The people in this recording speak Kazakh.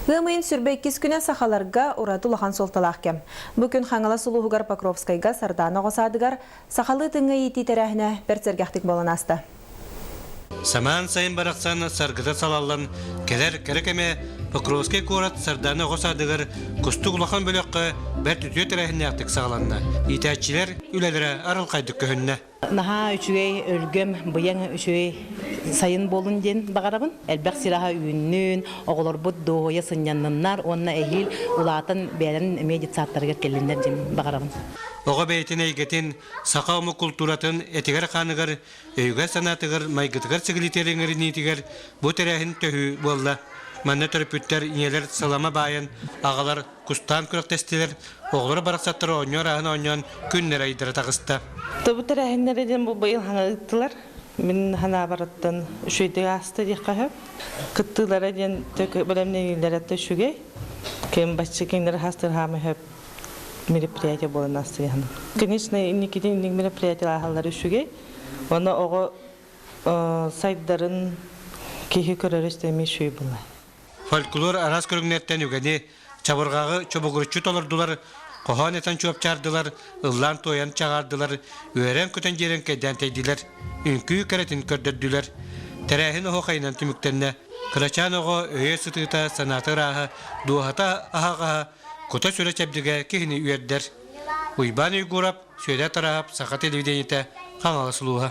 Гымын сүрбе 2 күнә сахаларга ураты улахан солталақ кем. Бүкін хаңала сулуғығар Покровскайга сарданы ғосадығар сахалы тыңы еті тәрәхіне бәртсергәқтік болын асты. Саман сайын барақсан саргыда салалан кәлер кәрекеме Покровскай корат сарданы ғосадығар күсті ұлақан бөліққа бәрт үтіе тәрәхіне ақтық сағаланна. Итәтчілер үләлері арылқайдық көхінне. Наха үчүгей өлгөм быяң үчүгей сайын болун ден багарабын. Элбек сираха үйүннүн, оголор бут дооя сыняннар, онна эхил улатын бәрін медицаттарга келендер ден багарабын. Ого бейтин эйгетин сақаумы культуратын этигер қаныгар, өйгә санатыгар, майгытыгар сигилитериңер нитигер бу тәрәхин төхү болла. Манна төрпүттер инелер салама байын, ағалар кустан күрәктестелер, оғлары барақсаттары оньор ағын оньон күннер айдыры тағысты. Бұл тәрәхиннерден бұл байыл хаңалықтылар. Мен хана бараттан үшөйдегі асты дейк қағып. Қыттылары ден бөлемнегілер әтті үшіге. Кем башчы кеңдер хастыр хамы хөп мероприятия болын асты яғын. Конечно, инекеден инек мероприятия ағалар үшіге. Оны оғы сайттарын кейі көрер істемей шөй болай. Фольклор арас көрігнеттен үгәне чабырғағы чобығырычы толырдылар, қоған етен чөп чардылар, ұллан тоян чағардылар, өйрен көтен жерен кәден тейділер, үнкі кәретін көрдірділер. Тәрәхін оғы қайнан түміктенне, қырачан оғы өйе сұтыта санатыр ағы, дуағата ағаға, көті сөйлі чәбдіге кехіні үйердер. Уйбан үйгурап, сөйлі тарап, сақа телевидениеті қаңалы сұлуға.